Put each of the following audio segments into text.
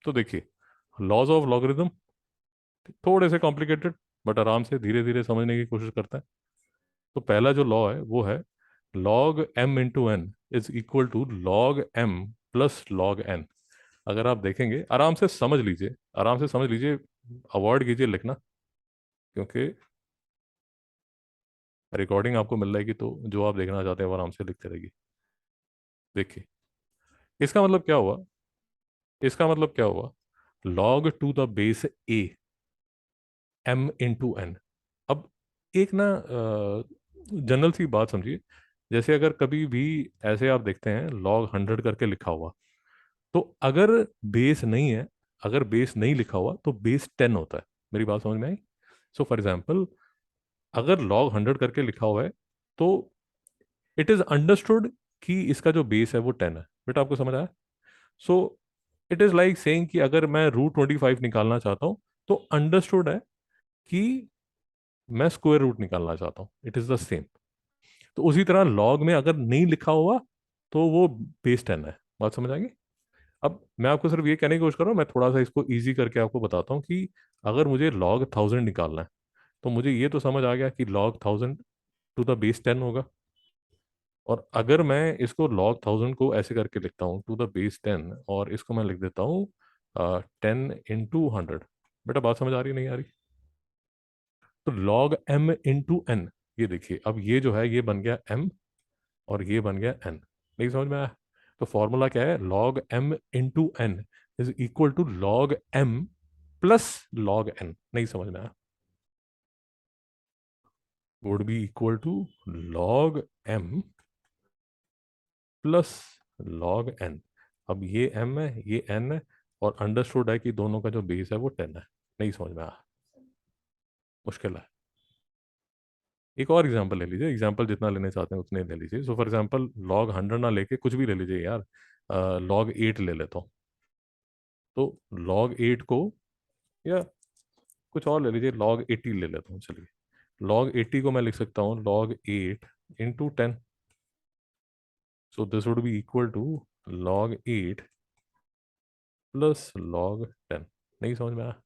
तो देखिए, laws of logarithm थोड़े से कॉम्प्लिकेटेड, बट आराम से धीरे धीरे समझने की कोशिश करते हैं। तो पहला जो लॉ है वो है log m into n is equal to log m plus log n. अगर आप देखेंगे, आराम से समझ लीजिए, आराम से समझ लीजिए, अवॉइड कीजिए लिखना, क्योंकि रिकॉर्डिंग आपको मिल जाएगी, तो जो आप देखना चाहते हैं वो आराम से लिखते रहेगी। देखिए, इसका मतलब क्या हुआ, इसका मतलब क्या हुआ, log to the base a m into n. अब एक ना जनरल सी बात समझिए, जैसे अगर कभी भी ऐसे आप देखते हैं लॉग 100 करके लिखा हुआ, तो अगर बेस नहीं है, अगर बेस नहीं लिखा हुआ तो बेस 10 होता है। मेरी बात समझ में आई? सो फॉर एग्जाम्पल, अगर लॉग 100 करके लिखा हुआ है, तो इट इज अंडरस्टूड कि इसका जो बेस है वो 10 है। बेटा आपको समझ आया? So it is like saying कि अगर मैं रूट 25 निकालना चाहता हूँ, तो अंडरस्टूड है कि मैं स्क्वायर रूट निकालना चाहता हूँ, इट इज द सेम। तो उसी तरह लॉग में अगर नहीं लिखा हुआ तो वो बेस 10 है। बात समझ आएगी? अब मैं आपको सिर्फ ये कहने की कोशिश कर रहा हूँ, मैं थोड़ा सा इसको इजी करके आपको बताता हूँ कि अगर मुझे लॉग 1000 निकालना है, तो मुझे ये तो समझ आ गया कि लॉग 1000 टू द बेस 10 होगा। और अगर मैं इसको लॉग 1000 को ऐसे करके लिखता हूँ टू द बेस 10, और इसको मैं लिख देता हूँ 10 इंटू 100। बेटा बात समझ आ रही नहीं आ रही? तो लॉग एम इंटू एन, ये देखिए, अब ये जो है ये बन गया एम और ये बन गया एन। नहीं समझ में आया? तो फॉर्मूला क्या है, log m into n is equal to log m plus log n. नहीं समझ में आया? Would be equal to log m plus log n. अब ये एम है, ये एन है, और अंडरस्टूड है कि दोनों का जो बेस है वो 10 है। नहीं समझ में आया? मुश्किल है। एक और एग्जांपल ले लीजिए, एग्जांपल जितना लेने चाहते हैं उतने ले लीजिए। सो फॉर एग्जांपल, लॉग 100 ना लेके कुछ भी ले लीजिए यार, लॉग 8 ले लेता हूँ। तो लॉग 8 को, या कुछ और ले लीजिए, लॉग 80 ले लेता हूँ, चलिए। लॉग 80 को मैं लिख सकता हूँ log 8 into 10। So this would be equal to log 8 plus log 10। नहीं समझ में आया?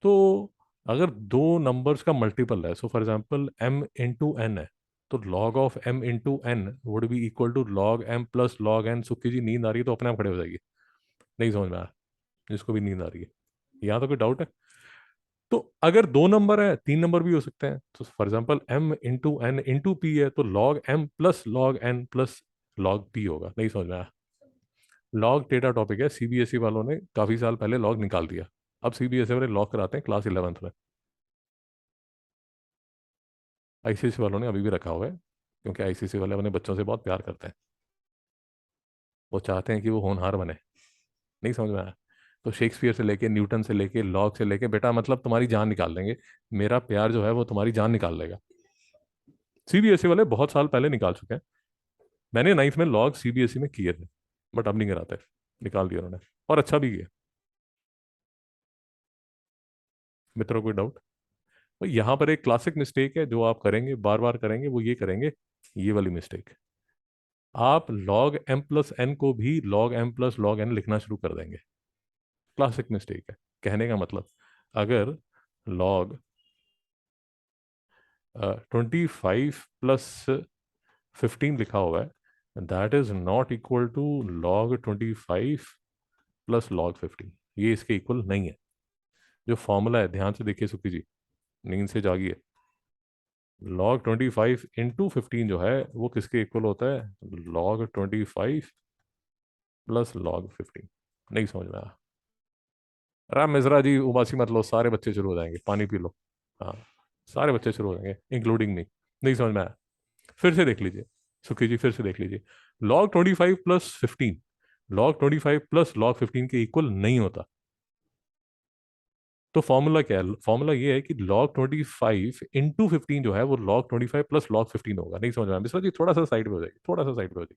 तो अगर दो नंबर्स का मल्टीपल है, so for example m into n है, तो log of m into n would be equal to log m plus log n. Sukhi ji नींद आ रही है तो अपने आप खड़े हो जाएगी। नहीं समझ में आया? जिसको भी नींद आ रही है, यहाँ तो कोई डाउट है? तो अगर दो नंबर है, तीन नंबर भी हो सकते हैं। तो for example m into n into p है, तो log m plus log n plus log p होगा। नहीं समझ में आया? लॉग डेटा टॉपिक है, सीबीएसई वालों ने काफी साल पहले लॉग निकाल दिया। अब सीबीएसई वाले लॉग कराते हैं क्लास 11th में। आईसीएसई वालों ने अभी भी रखा हुआ है, क्योंकि आईसीएसई वाले अपने बच्चों से बहुत प्यार करते हैं। वो चाहते हैं कि वो होनहार बने। नहीं समझ में आया? तो शेक्सपियर से लेके, न्यूटन से लेके, लॉग से लेके, बेटा मतलब तुम्हारी जान निकाल देंगे। मेरा प्यार जो है वो तुम्हारी जान निकाल देगा। सीबीएसई वाले बहुत साल पहले निकाल चुके हैं। मैंने 9th में लॉग सीबीएसई में किए थे, बट अब नहीं कराते, निकाल दिया उन्होंने। और अच्छा भी किया। मित्रों कोई डाउट? तो यहाँ पर एक क्लासिक मिस्टेक है जो आप करेंगे, बार बार करेंगे, वो ये करेंगे, ये वाली मिस्टेक। आप लॉग एम प्लस एन को भी log m plus log n लिखना शुरू कर देंगे। क्लासिक मिस्टेक है। कहने का मतलब, अगर लॉग 25 प्लस 15 लिखा हुआ है, that is not equal to log 25 plus log 15। ये इसके इक्वल नहीं है। जो फॉर्मूला है, ध्यान से देखिए सुखी जी, नींद से जागिए। लॉग 25 इंटू 15 जो है वो किसके इक्वल होता है, लॉग 25 प्लस लॉग 15। नहीं समझ में आया? राम मिश्रा जी उबासी मत लो, सारे बच्चे शुरू हो जाएंगे, पानी पी लो। हाँ, सारे बच्चे शुरू हो जाएंगे, इंक्लूडिंग मी। नहीं समझ में आया? फिर से देख लीजिए सुखी जी, फिर से देख लीजिए। Log 25 plus 15, log 25 plus log 15 के इक्वल नहीं होता। तो फॉर्मूला क्या है? फॉर्मूला ये है कि लॉग 25 इंटू 15 जो है वो लॉग 25 प्लस लॉग 15 होगा। नहीं समझ में आया? मिश्रा जी थोड़ा सा साइड पे हो जाएगी, थोड़ा सा साइड पे हो जाएगी।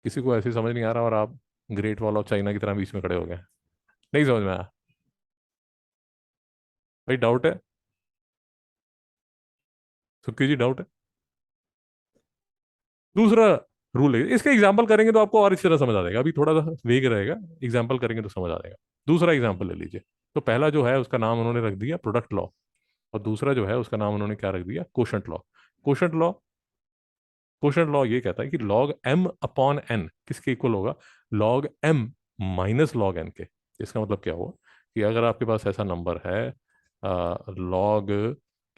किसी को ऐसे समझ नहीं आ रहा और आप ग्रेट वॉल ऑफ चाइना की तरह बीच में खड़े हो गए। नहीं समझ में आया? भाई डाउट है? सुखी जी डाउट है? दूसरा, रूल है इसका। एग्जाम्पल करेंगे तो आपको और इस तरह समझ आ जाएगा, अभी थोड़ा सा वेग रहेगा, एग्जाम्पल करेंगे तो समझ आ जाएगा। दूसरा एग्जाम्पल ले लीजिए। तो पहला जो है उसका नाम उन्होंने रख दिया प्रोडक्ट लॉ, और दूसरा जो है उसका नाम उन्होंने क्या रख दिया, quotient law. Quotient law, quotient law ये कहता है कि लॉग एम अपॉन एन किसके इक्वल होगा, log m minus log n के। इसका मतलब क्या हुआ कि अगर आपके पास ऐसा नंबर है लॉग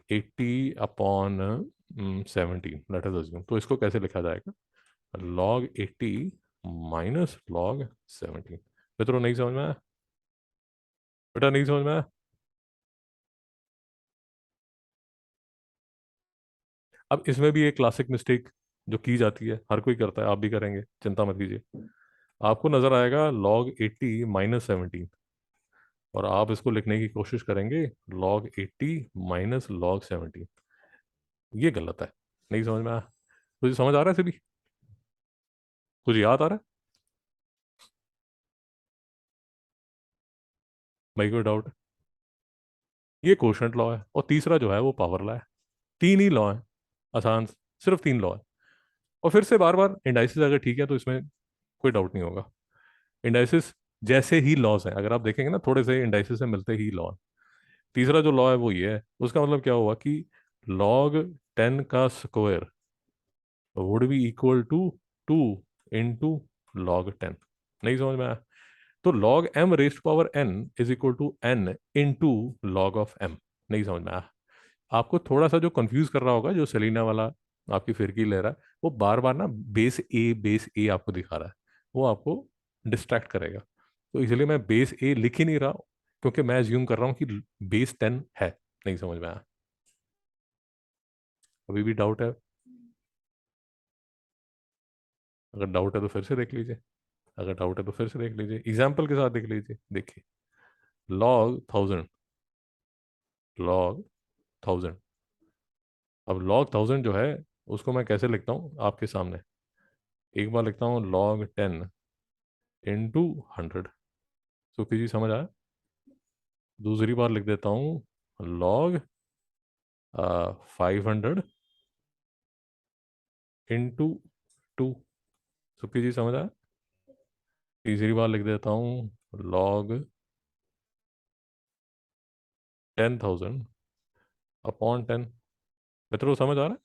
80/17, लेट अस अज्यूम, तो इसको कैसे लिखा जाएगा, लॉग 80 माइनस लॉग 17। मित्रों नहीं समझ में आया, बेटा नहीं समझ में आया। अब इसमें भी एक क्लासिक मिस्टेक जो की जाती है, हर कोई करता है, आप भी करेंगे, चिंता मत कीजिए। आपको नजर आएगा log 80 - 17, और आप इसको लिखने की कोशिश करेंगे log 80 - log 17। ये गलत है, नहीं समझ में आया। तुझे समझ आ रहा है सिभी, कुछ याद आ रहा है भाई, कोई डाउट है? ये कोशेंट लॉ है, और तीसरा जो है वो पावर लॉ है। तीन ही लॉ है, आसान, सिर्फ तीन लॉ है। और फिर से बार बार इंडाइसिस अगर ठीक है तो इसमें कोई डाउट नहीं होगा। इंडाइसिस जैसे ही लॉज हैं, अगर आप देखेंगे ना, थोड़े से इंडाइसिस से मिलते ही लॉ। तीसरा जो लॉ है वो ये है, उसका मतलब क्या हुआ कि लॉग 10 का square would be equal to 2 × log 10। नहीं समझ में आया? तो log m raised power n is equal to n into log of m. नहीं समझ में आया? आपको थोड़ा सा जो कंफ्यूज कर रहा होगा, जो सेलिना वाला आपकी फिरकी ले रहा है, वो बार बार ना बेस ए आपको दिखा रहा है, वो आपको डिस्ट्रैक्ट करेगा। तो इसलिए मैं बेस ए लिख ही नहीं रहा, क्योंकि मैं अज्यूम कर रहा हूँ कि बेस 10 है। नहीं समझ में आया? अभी भी डाउट है? अगर डाउट है तो फिर से देख लीजिए, अगर डाउट है तो फिर से देख लीजिए, एग्जाम्पल के साथ देख लीजिए। देखिए, log 1000, log 1000। अब log 1000 जो है उसको मैं कैसे लिखता हूँ आपके सामने, एक बार लिखता हूँ log 10 × 100। सुखी जी समझ आया? दूसरी बार लिख देता हूँ log 500 × 2। सुखी जी समझ आया? तीसरी बार लिख देता हूँ log 10,000/10। मित्रों समझ आ रहा है?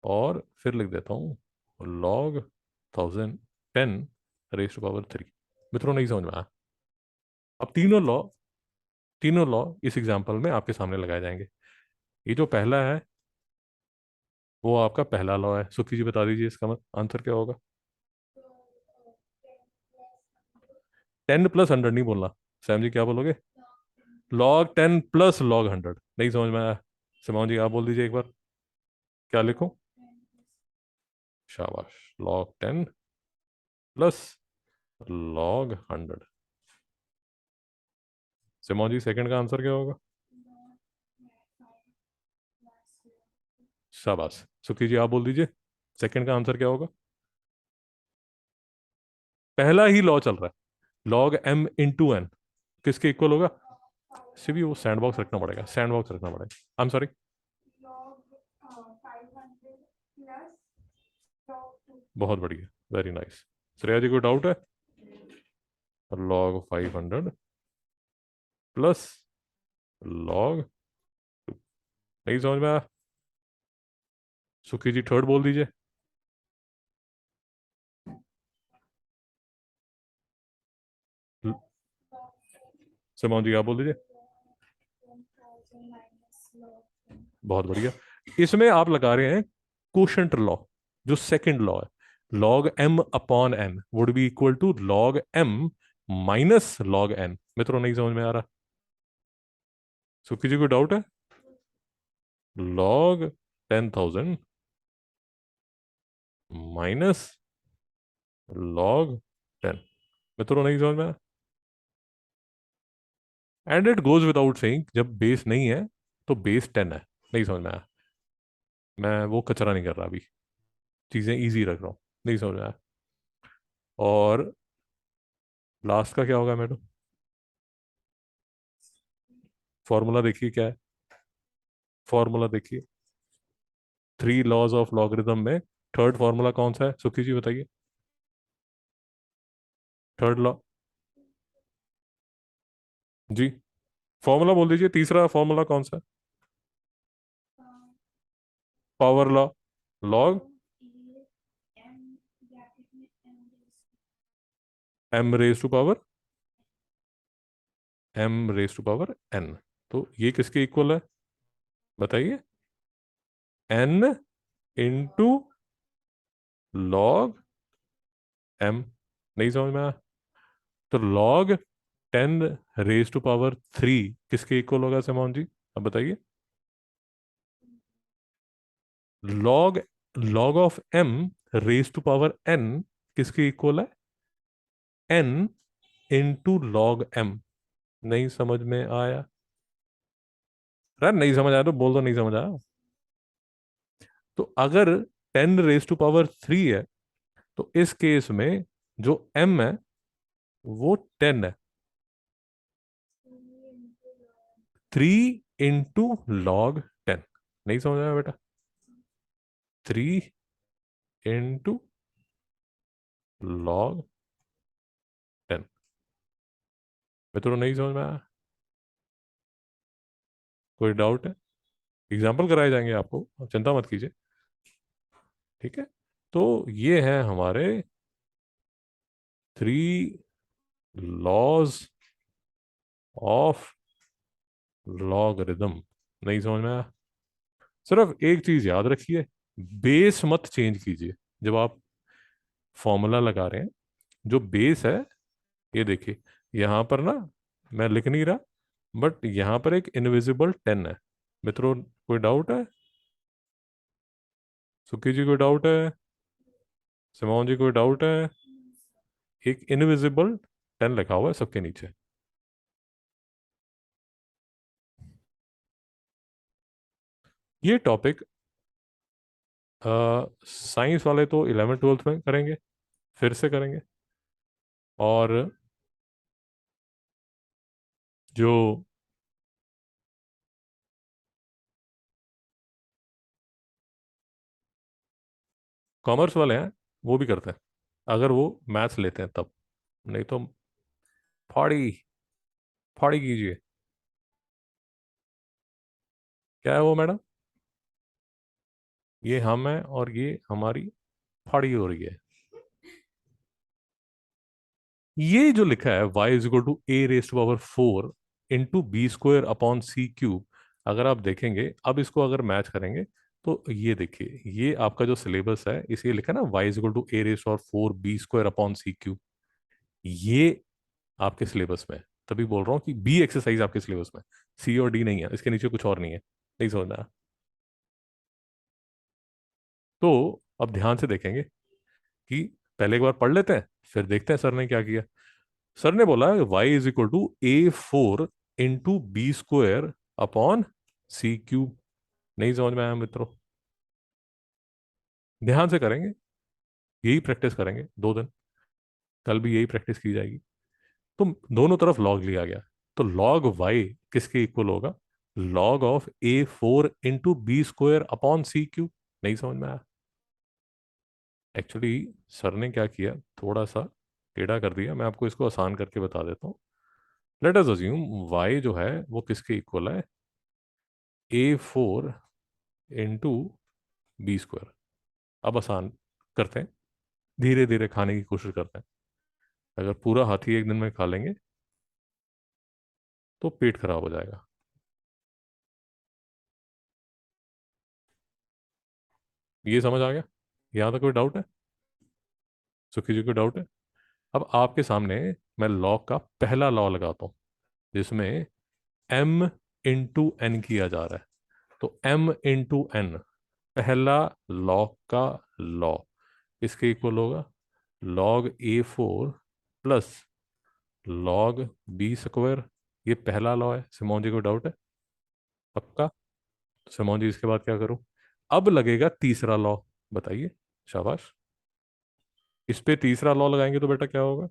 और फिर लिख देता हूँ log 1010 raised to power 3। मित्रों नहीं समझ में आया? अब तीनों लॉ इस एग्जाम्पल में आपके सामने लगाए जाएंगे। ये जो पहला है वो आपका पहला लॉ है। सुखी जी बता दीजिए इसका आंसर क्या होगा। 10 + 100 नहीं बोलना। सैम जी क्या बोलोगे? log 10 + log 100। नहीं समझ में आया? सिमाओ जी आप बोल दीजिए एक बार, क्या लिखूं? शाबाश, log 10 + log 100। सिमाओ जी सेकंड का आंसर क्या होगा? शाबाश, सुखी जी आप बोल दीजिए सेकंड का आंसर क्या होगा। पहला ही लॉ चल रहा है, log m × n किसके इक्वल होगा? सिर्फ वो सैंड बॉक्स रखना पड़ेगा, सैंड बॉक्स रखना पड़ेगा, आई एम सॉरी। बहुत बढ़िया, वेरी नाइस। श्रेया जी को डाउट है? log 500 + log 2। नहीं समझ में आया? सुखी जी थर्ड बोल दीजिए। सिमोन जी आप बोल दीजिए। बहुत बढ़िया। इसमें आप लगा रहे हैं कोशेंट लॉ, जो सेकंड लॉ है, log m upon n would be equal to log m minus log n. मित्रों नहीं समझ में आ रहा? सुखी जी को डाउट है? log 10,000 minus log 10। मित्रों नहीं समझ में आया? And it goes without saying, जब बेस नहीं है तो बेस 10 है। नहीं समझ में आया? मैं वो कचरा नहीं कर रहा अभी, चीजें इजी रख रहा हूँ। नहीं समझ में आया? और लास्ट का क्या होगा मैडम? फॉर्मूला देखिए क्या है, फॉर्मूला देखिए, 3 लॉज ऑफ लॉगरिथम में थर्ड फॉर्मूला कौन सा है सुखी जी बताइए। Third law. जी, फॉर्मूला बोल दीजिए, तीसरा फॉर्मूला कौन सा है? Power law. Log m raise to power n. तो ये किसके इक्वल है बताइए? N into log m. नहीं समझ में आया? तो लॉग 10 रेज टू पावर 3 किसके इक्वल होगा सिमोन जी? अब बताइए। Log log of m raise to power n किसके इक्वल है? N into log m. नहीं समझ में आया? अरे नहीं समझ आया तो बोल दो नहीं समझ आया। तो अगर 10 रेज टू पावर 3 है तो इस केस में जो एम है वो 10 है। 3 इंटू लॉग 10। नहीं समझ आया बेटा? 3 इंटू लॉग 10। मैं तो नहीं समझ में आया? कोई डाउट है? एग्जाम्पल कराए जाएंगे आपको, आप चिंता मत कीजिए। ठीक है। तो ये है हमारे 3 लॉज ऑफ लॉगरिदम। नहीं समझ में आया? सिर्फ एक चीज याद रखिए, बेस मत चेंज कीजिए जब आप फॉर्मूला लगा रहे हैं। जो बेस है, ये देखिए, यहाँ पर ना मैं लिख नहीं रहा, बट यहाँ पर एक इनविजिबल 10 है। मित्रों कोई डाउट है? सुखी जी कोई डाउट है? सिमोन जी कोई डाउट है? एक इनविजिबल 10 लिखा हुआ है सबके नीचे। ये टॉपिक साइंस वाले तो 11th 12th में करेंगे, फिर से करेंगे। और जो कॉमर्स वाले हैं वो भी करते हैं, अगर वो मैथ्स लेते हैं तब। नहीं तो फाड़ी फाड़ी कीजिए। क्या है वो मैडम? ये हम है और ये हमारी फाड़ी हो रही है। ये जो लिखा है y = a⁴ into b² upon c³ अगर आप देखेंगे, अब इसको अगर मैच करेंगे तो ये देखिए, ये आपका जो सिलेबस है इसे लिखा है ना, y = a⁴ b² upon c³। ये आपके सिलेबस में है। तभी बोल रहा हूँ कि बी एक्सरसाइज आपके सिलेबस में, सी और डी नहीं है, इसके नीचे कुछ और नहीं है। नहीं समझना? तो अब ध्यान से देखेंगे कि पहले एक बार पढ़ लेते हैं, फिर देखते हैं सर ने क्या किया। सर ने बोला y = a⁴ into b² upon c³। नहीं समझ में आया मित्रों? ध्यान से करेंगे, यही प्रैक्टिस करेंगे 2 दिन, कल भी यही प्रैक्टिस की जाएगी। तो दोनों तरफ लॉग लिया गया, तो लॉग y किसके इक्वल होगा? Log of a⁴ into b² upon c³। नहीं समझ में आया? एक्चुअली सर ने क्या किया, थोड़ा सा टेढ़ा कर दिया, मैं आपको इसको आसान करके बता देता हूँ। लेट अस अज्यूम y जो है वो किसके इक्वल है? a⁴ into b²। अब आसान करते हैं, धीरे धीरे खाने की कोशिश करते हैं। अगर पूरा हाथी एक दिन में खा लेंगे तो पेट खराब हो जाएगा। ये समझ आ गया? यहाँ तक कोई डाउट है? सुखी जी कोई डाउट है? अब आपके सामने मैं लॉ का पहला लॉ लगाता हूँ, जिसमें m इंटू एन किया जा रहा है। तो m इंटू एन, पहला लॉ का लॉ, इसके इक्वल होगा log a⁴ plus log b²। ये पहला लॉ है। सिमोन जी को डाउट है? पक्का? सिमोन जी इसके बाद क्या करूं? अब लगेगा तीसरा लॉ। बताइए। शाबाश। इस पे तीसरा लॉ लगाएंगे तो बेटा क्या होगा?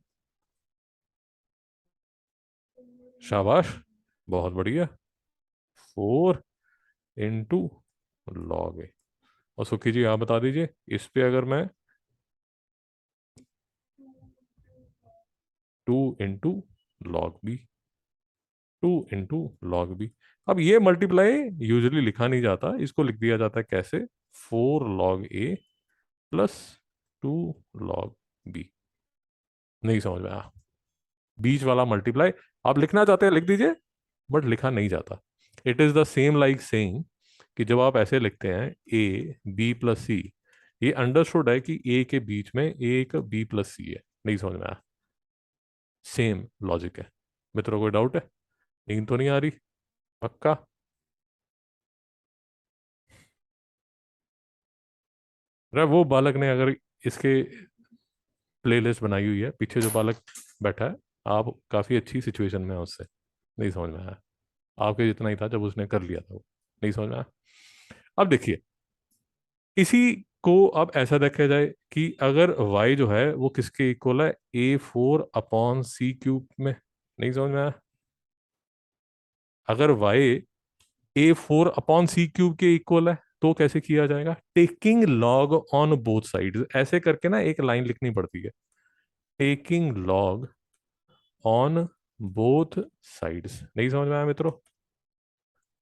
शाबाश, बहुत बढ़िया। 4 इंटू लॉग ए। और सुखी जी आप बता दीजिए, इस पे अगर मैं 2 × log b, 2 × log b। अब ये मल्टीप्लाई यूजुअली लिखा नहीं जाता, इसको लिख दिया जाता है कैसे, 4 log a +2 log b। नहीं समझ में आया? बीच वाला मल्टीप्लाई आप लिखना चाहते हैं लिख दीजिए, बट लिखा नहीं जाता। It is the same like saying कि जब आप ऐसे लिखते हैं a b + c, ये अंडरस्टूड है कि a के बीच में एक b + c है। नहीं समझ में आया? सेम लॉजिक है। मित्रों कोई डाउट है? नींद तो नहीं आ रही? पक्का? अरे वो बालक ने अगर इसके प्लेलिस्ट बनाई हुई है, पीछे जो बालक बैठा है, आप काफ़ी अच्छी सिचुएशन में है उससे। नहीं समझ में आया? आपके जितना ही था जब उसने कर लिया था वो। नहीं समझ में आया? अब देखिए, इसी को अब ऐसा देखा जाए कि अगर y जो है वो किसके इक्वल है, A4/c³ में। नहीं समझ में आया? अगर y A4/c³ के इक्वल है तो कैसे किया जाएगा, taking log on both sides, ऐसे करके ना एक लाइन लिखनी पड़ती है, taking log on both sides. नहीं समझ में आया मित्रों?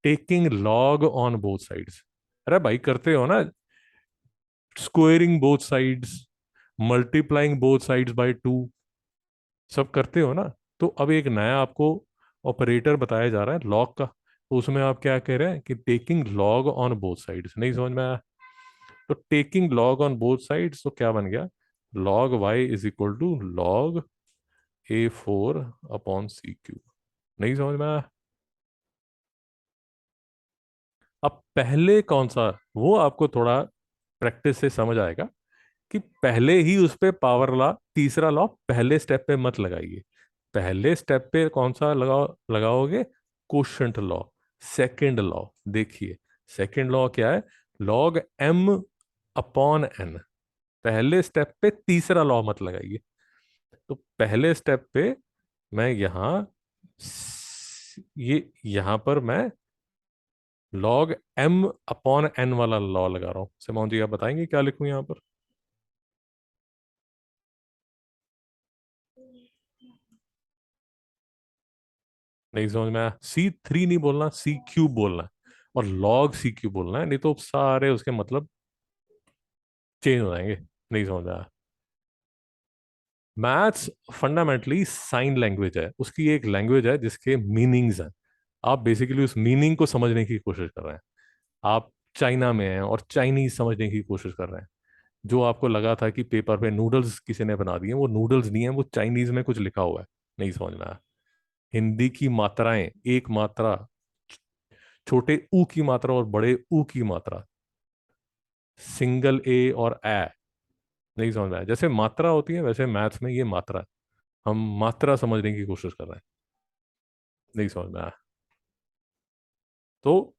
Taking log on both sides, अरे भाई करते हो ना, squaring both sides, multiplying both sides by 2, सब करते हो ना। तो अब एक नया आपको ऑपरेटर बताया जा रहा है लॉग का, तो उसमें आप क्या कह रहे हैं कि taking log on both sides. नहीं समझ में आया? तो taking log on both sides तो क्या बन गया, log y = log A4/c³। नहीं समझ में आया? अब पहले कौन सा, वो आपको थोड़ा प्रैक्टिस से समझ आएगा कि पहले ही उस पे पावर लॉ, तीसरा लॉ पहले स्टेप पे मत लगाइए। पहले स्टेप पे कौन सा लगाओगे, कोशंट लॉ। सेकंड लॉ देखिए, सेकंड लॉ क्या है, log m/n। पहले स्टेप पे तीसरा लॉ मत लगाइए। तो पहले स्टेप पे मैं यहां ये यहां पर मैं log m/n वाला लॉ लगा रहा हूं। सिमोन जी आप बताएंगे क्या लिखूं यहां पर? नहीं समझ में आया? C3 नहीं बोलना, C³ बोलना है, और log c³ बोलना है, नहीं तो सारे उसके मतलब चेंज हो जाएंगे। नहीं समझ में आया? मैथ्स फंडामेंटली साइन लैंग्वेज है, उसकी एक लैंग्वेज है जिसके मीनिंग्स हैं। आप बेसिकली उस मीनिंग को समझने की कोशिश कर रहे हैं। आप चाइना में हैं और चाइनीज समझने की कोशिश कर रहे हैं। जो आपको लगा था कि पेपर पे नूडल्स किसी ने बना दिए, वो नूडल्स नहीं है, वो चाइनीज में कुछ लिखा हुआ है। नहीं समझ में आया? हिंदी की मात्राएं, एक मात्रा, छोटे ऊ की मात्रा और बड़े ऊ की मात्रा, सिंगल ए और ए। नहीं समझ में आया? जैसे मात्रा होती है वैसे मैथ्स में ये मात्रा है। हम मात्रा समझने की कोशिश कर रहे हैं। नहीं समझ में आया? तो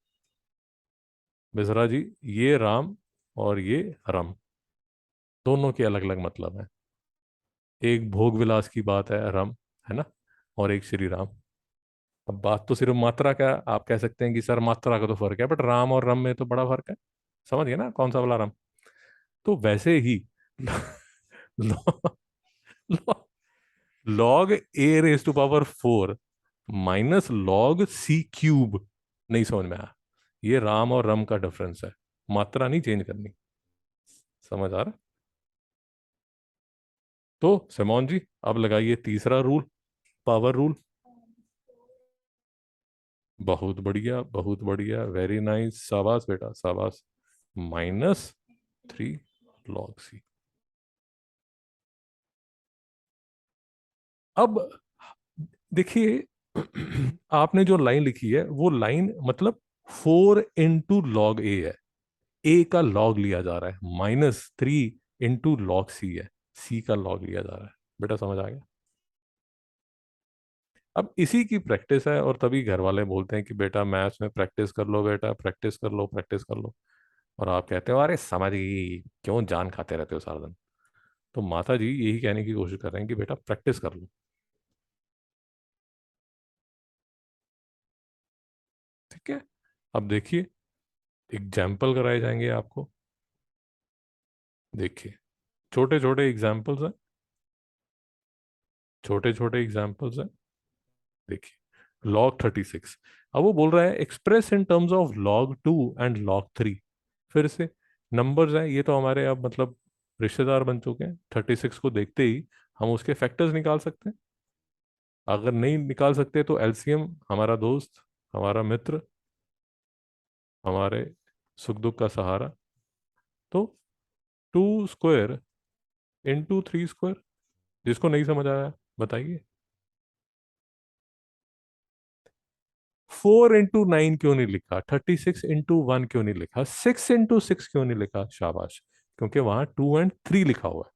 मिश्रा जी, ये राम और ये रम, दोनों के अलग अलग मतलब हैं। एक भोग विलास की बात है रम, है ना, और एक श्री राम। अब बात तो सिर्फ मात्रा का, आप कह सकते हैं कि सर मात्रा का तो फर्क है, बट राम और रम में तो बड़ा फर्क है। समझ गए ना कौन सा वाला राम? तो वैसे ही log a⁴ -log c³। नहीं समझ में आया? ये राम और रम का डिफरेंस है, मात्रा नहीं चेंज करनी। समझ आ रहा है? तो सिमोन जी अब लगाइए तीसरा रूल, पावर रूल। बहुत बढ़िया, बहुत बढ़िया, वेरी नाइस, शाबाश बेटा शाबाश। -3 log c। अब देखिए, आपने जो लाइन लिखी है वो लाइन मतलब 4 × log a है, ए का लॉग लिया जा रहा है, -3 × log c है, सी का लॉग लिया जा रहा है। बेटा समझ आ गया? अब इसी की प्रैक्टिस है, और तभी घर वाले बोलते हैं कि बेटा मैथ्स में प्रैक्टिस कर लो, बेटा प्रैक्टिस कर लो, प्रैक्टिस कर लो। और आप कहते हो अरे समझ गई, क्यों जान खाते रहते हो सारा दिन। तो माता जी यही कहने की कोशिश कर रहे हैं कि बेटा प्रैक्टिस कर लो। ठीक है? अब देखिए, एग्जाम्पल कराए जाएंगे आपको। देखिए, छोटे छोटे एग्जाम्पल्स हैं, छोटे छोटे एग्जाम्पल्स हैं। देखिए, log 36, अब वो बोल रहा है express in terms of log 2 and log 3। फिर से नंबर्स हैं, ये तो हमारे अब मतलब रिश्तेदार बन चुके हैं। 36 को देखते ही हम उसके फैक्टर्स निकाल सकते हैं। अगर नहीं निकाल सकते तो एलसीएम, हमारा दोस्त, हमारा मित्र, हमारे सुख दुख का सहारा। तो 2 स्क्वायर इंटू 3 स्क्वायर। जिसको नहीं समझ आया बताइए। 4 इंटू 9 क्यों नहीं लिखा, 36 इंटू 1 क्यों नहीं लिखा, 6 इंटू 6 क्यों नहीं लिखा? शाबाश, क्योंकि वहां 2 और 3 लिखा हुआ है।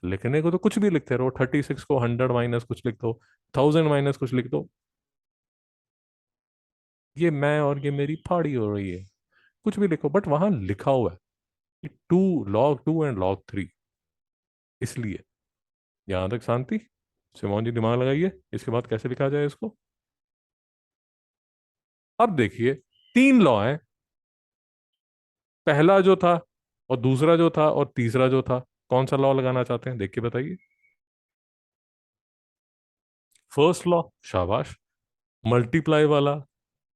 लिखने को तो कुछ भी लिखते रहो, 36 को 100 माइनस कुछ लिख दो, 1000 माइनस कुछ लिख दो। ये मैं और ये मेरी फाड़ी हो रही है, कुछ भी लिखो, बट वहां लिखा हुआ है कि 2 log 2 एंड log 3। इसलिए यहां तक शांति। सिमोन जी दिमाग लगाइए, इसके बाद कैसे लिखा जाए इसको। अब देखिए, 3 लॉ है, पहला जो था और दूसरा जो था और तीसरा जो था। कौन सा लॉ लगाना चाहते हैं, देख के बताइए। फर्स्ट लॉ, शाबाश। मल्टीप्लाई वाला,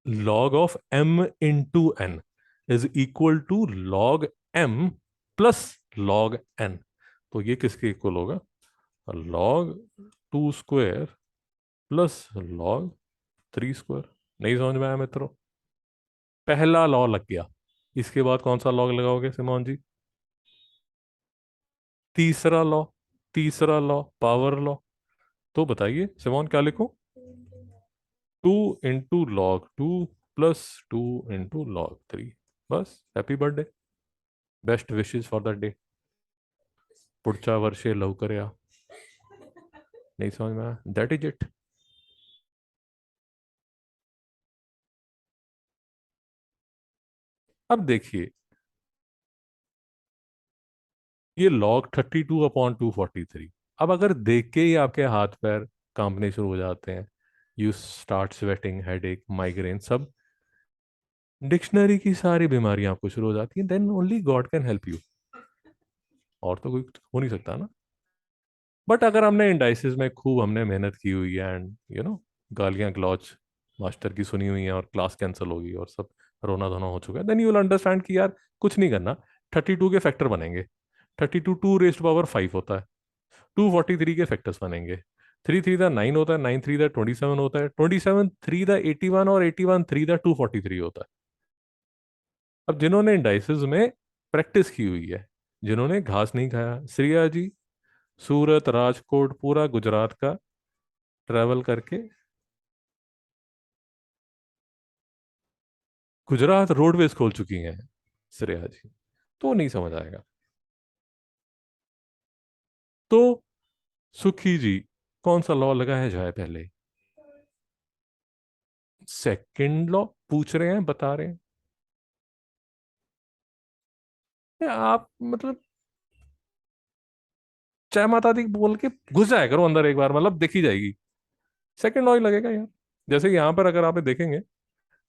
log of m into n is equal to log m plus log n। तो ये किसके इक्वल होगा? log 2 square plus log 3 square. नहीं समझ में आया मित्रों? पहला लॉ लग गया। इसके बाद कौन सा लॉ लगाओगे सिमोन जी? तीसरा लॉ, तीसरा लॉ पावर लॉ। तो बताइए सिमोन, क्या लिखूं? 2 into log 2 plus 2 into log 3। बस, happy birthday, best wishes for the day. पुढच्या वर्षे लवकर या। नहीं समझ में आया? That is it. अब देखिए, ये log 32/243। अब अगर देख के ही आपके हाथ पैर कांपने शुरू हो जाते हैं, you start sweating, headache, migraine, सब डिक्शनरी की सारी बीमारियां आपको शुरू हो जाती हैं, then only God can help you. और तो कोई हो नहीं सकता ना। बट अगर हमने इंडाइसिस में खूब हमने मेहनत की हुई है, एंड गालियां गलौच मास्टर की सुनी हुई है, और क्लास कैंसिल होगी और सब रोना धोना हो चुका है, देन यू विल अंडरस्टैंड कि यार कुछ नहीं करना। 32 के फैक्टर बनेंगे। 32 2 रेज़ टू पावर 5 होता है। 243 के फैक्टर्स बनेंगे। 3 3 9 होता है, 9 3 27 होता है, 27 3 81, और 81 3 243 होता है। अब जिन्होंने इंडाइसिस में प्रैक्टिस की हुई है, जिन्होंने घास नहीं खाया, श्रेया जी सूरत, राजकोट, पूरा गुजरात का ट्रैवल करके, गुजरात रोडवेज खोल चुकी हैं श्रेया जी, तो नहीं समझ आएगा। तो सुखी जी, कौन सा लॉ लगाया जाए पहले? सेकंड लॉ पूछ रहे हैं, बता रहे हैं। आप मतलब जय माता दी बोल के घुस जाया करो अंदर एक बार, मतलब देखी जाएगी। सेकंड लॉ ही लगेगा यार। जैसे यहाँ पर अगर आप देखेंगे,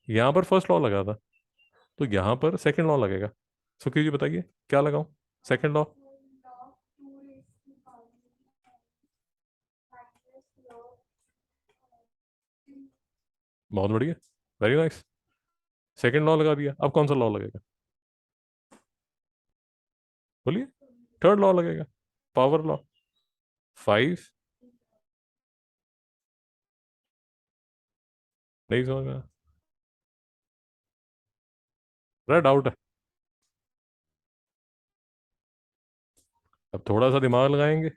यहाँ पर फर्स्ट लॉ लगा था, तो यहाँ पर सेकंड लॉ लगेगा। सुखी जी बताइए क्या लगाऊं? Second law. बहुत बढ़िया, वेरी नाइस। सेकंड लॉ लगा दिया, अब कौन सा लॉ लगेगा? बोलिए। थर्ड लॉ लगेगा, पावर लॉ। 5। नहीं समझ में आया? बड़ा डाउट है। अब थोड़ा सा दिमाग लगाएंगे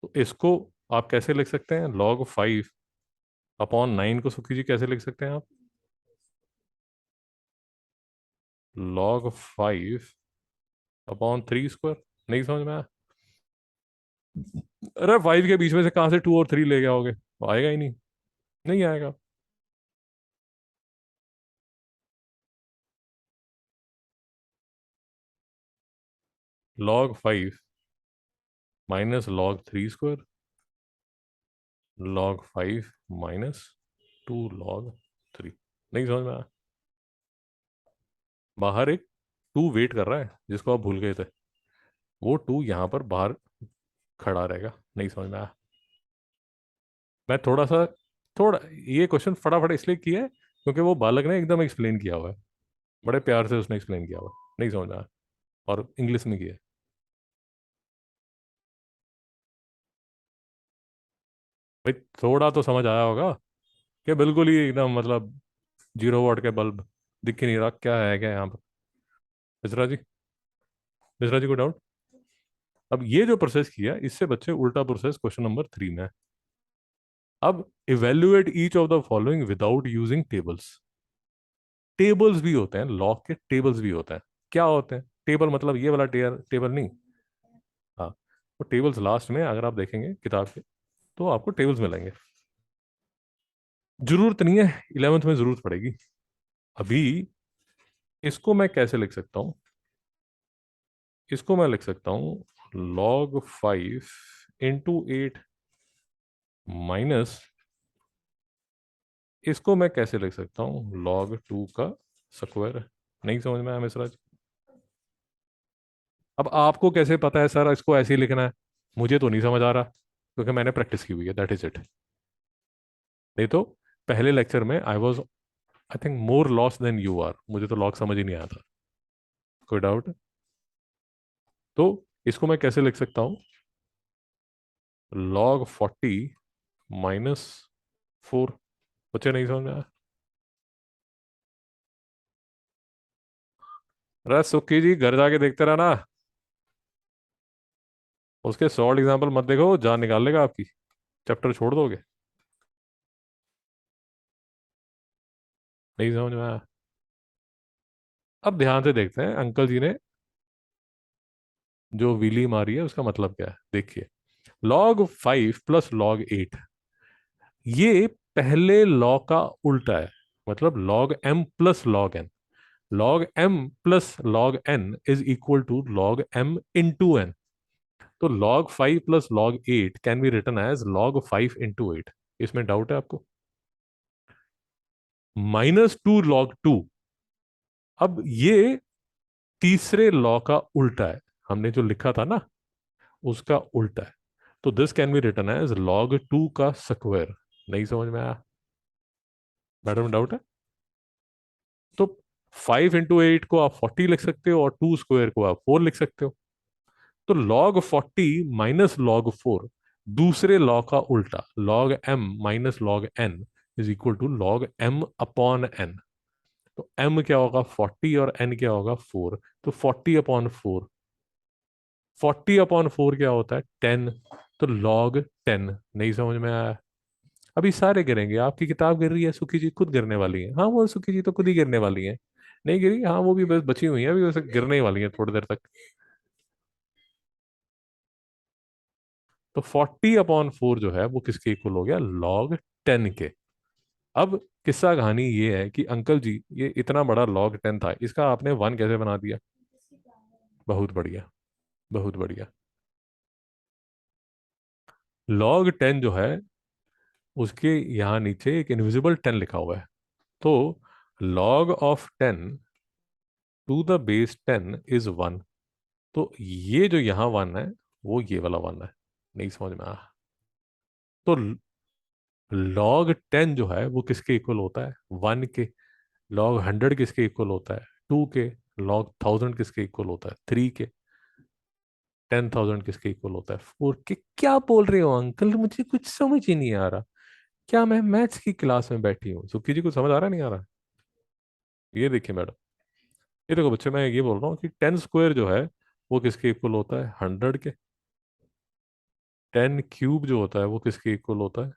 तो इसको आप कैसे लिख सकते हैं? log 5/9 को सुखी जी कैसे लिख सकते हैं आप? log 5/3 square. नहीं समझ में आया? अरे 5 के बीच में से कहाँ से 2 और 3 ले गया होगे? वो आएगा ही नहीं, नहीं आएगा। log 5 - log 3 square, log 5 - 2 log 3। नहीं समझ में आया? बाहर एक टू वेट कर रहा है जिसको आप भूल गए थे, वो टू यहाँ पर बाहर खड़ा रहेगा। नहीं समझ में आया? मैं थोड़ा सा, थोड़ा, ये क्वेश्चन फटाफट इसलिए किया है क्योंकि वो बालक ने एकदम एक्सप्लेन किया हुआ है, बड़े प्यार से उसने एक्सप्लेन किया हुआ है। नहीं समझ में आया? और इंग्लिश में किया है। भाई थोड़ा तो समझ आया होगा कि बिल्कुल ही एकदम मतलब 0 वॉट के बल्ब दिख ही नहीं रहा, क्या है क्या यहाँ पर? मिश्रा जी, मिश्रा जी को डाउट? अब ये जो प्रोसेस किया इससे बच्चे उल्टा प्रोसेस क्वेश्चन नंबर 3 में है। अब evaluate each of the following without using tables. Tables भी होते हैं, लॉग के टेबल्स भी होते हैं। क्या होते हैं टेबल? मतलब ये वाला टेबल नहीं। हाँ, तो टेबल्स लास्ट में अगर आप देखेंगे किताब के तो आपको टेबल्स मिलेंगे। जरूरत नहीं है, 11th में जरूरत पड़ेगी। अभी इसको मैं कैसे लिख सकता हूँ? इसको मैं लिख सकता हूँ log 5 × 8 माइनस, इसको मैं कैसे लिख सकता हूँ log 2 का स्क्वायर। नहीं समझ में आया मिश्रा जी? अब आपको कैसे पता है सर इसको ऐसे ही लिखना है? मुझे तो नहीं समझ आ रहा क्योंकि मैंने प्रैक्टिस की हुई है, दैट इज इट। नहीं तो पहले लेक्चर में I was, I think, more lost than you are. मुझे तो लॉग समझ ही नहीं आया था। कोई डाउट? तो इसको मैं कैसे लिख सकता हूँ? log 40 - 4। बच्चे नहीं समझ में आया? अरे सुखी जी, घर जाके देखते रहना, उसके सॉल्ड एग्जाम्पल मत देखो, वो जान निकाल लेगा आपकी। चैप्टर छोड़ दोगे। नहीं समझ में आया? अब ध्यान से देखते हैं अंकल जी ने जो विली मारी है उसका मतलब क्या है। देखिए, log 5 + log 8, ये पहले लॉ का उल्टा है। मतलब log m + log n। log m + log n is equal to log m × n। तो log 5 + log 8 can be written as log 5 × 8। इसमें डाउट है आपको? -2 log 2, अब ये तीसरे लॉ का उल्टा है। हमने जो लिखा था ना उसका उल्टा है। तो this can be written as log 2 का स्क्वायर। नहीं समझ में आया? मैडम डाउट है? तो 5 × 8 को आप 40 लिख सकते हो और 2 स्क्वायर को आप 4 लिख सकते हो। तो log 40 - log 4 दूसरे लॉ का उल्टा, log m - log n is equal to log m/n। तो m क्या होगा 40 और n क्या होगा 4। तो 40/4, 40/4 क्या होता है 10। तो log 10। नहीं समझ में आया? अभी सारे गिरेंगे, आपकी किताब गिर रही है, सुखी जी खुद गिरने वाली है। हाँ, वो सुखी जी तो खुद ही गिरने वाली है। नहीं गिरी, हाँ वो भी बस बची हुई है, अभी वैसे गिरने ही वाली है थोड़ी देर तक। तो 40/4 जो है वो किसके इक्वल हो गया? log 10 के। अब किस्सा कहानी ये है कि अंकल जी, ये इतना बड़ा log 10 था, इसका आपने 1 कैसे बना दिया? बहुत बढ़िया, बहुत बढ़िया। log 10 जो है उसके यहाँ नीचे एक इनविजिबल 10 लिखा हुआ है। तो log of 10 to the base 10 is 1। तो ये जो यहाँ 1 है वो ये वाला 1 है। नहीं समझ में आया? तो log 10 जो है वो किसके इक्वल होता है? 1 के। log 100 किसके इक्वल होता है? 2 के। log 1000 किसके इक्वल होता है? 3 के। 10,000 किसके इक्वल होता है? 4 के। क्या बोल रहे हो अंकल, मुझे कुछ समझ ही नहीं आ रहा। क्या मैं मैथ्स की क्लास में बैठी हूँ? सुखी जी को समझ आ रहा नहीं आ रहा? ये देखिए मैडम, ये देखो बच्चे, मैं ये बोल रहा हूँ कि 10 स्क्वायर जो है वो किसके इक्वल होता है? 100 के। 10 क्यूब जो होता है वो किसके इक्वल होता है?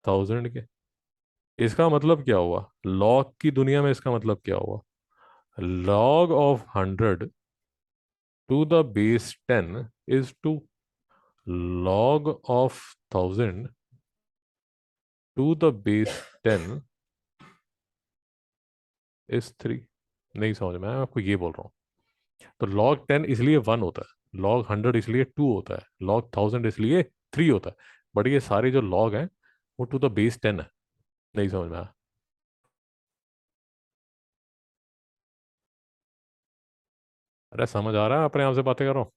1000 के। इसका मतलब क्या हुआ? लॉग की दुनिया में इसका मतलब क्या हुआ? log of 100 to the base 10 is 2। log of 1000 to the base 10 is 3। नहीं समझ में आया? मैं आपको ये बोल रहा हूँ। तो log 10 इसलिए 1 होता है, log 100 इसलिए 2 होता है, log 1000 इसलिए 3 होता है। बट ये सारे जो लॉग हैं वो टू द बेस 10 है। नहीं समझ में आया? अरे समझ आ रहा है, अपने आप से बातें करो।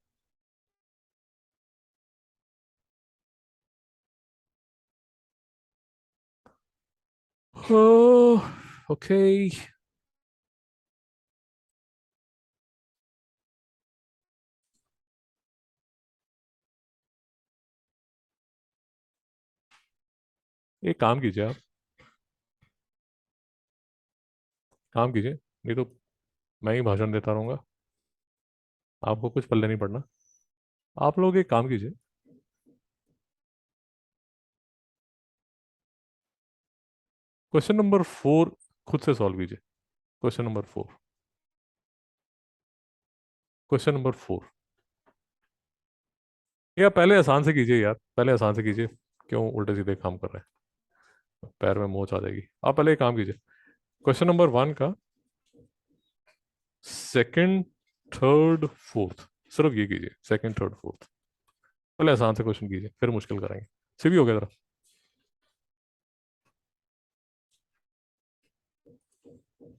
ओके। एक काम कीजिए आप, काम कीजिए, नहीं तो मैं ही भाषण देता रहूंगा, आपको कुछ पल्ले नहीं पड़ना। आप लोग एक काम कीजिए, क्वेश्चन नंबर 4 खुद से सॉल्व कीजिए। Question number 4, question number 4। या पहले आसान से कीजिए यार, पहले आसान से कीजिए। क्यों उल्टे सीधे काम कर रहे हैं, पैर में मोच आ जाएगी। आप पहले एक काम कीजिए, क्वेश्चन नंबर 1 का सेकंड, थर्ड, फोर्थ, सिर्फ ये कीजिए, सेकंड, थर्ड, फोर्थ। पहले आसान से क्वेश्चन कीजिए, फिर मुश्किल करेंगे। सिर्फ हो गया जरा।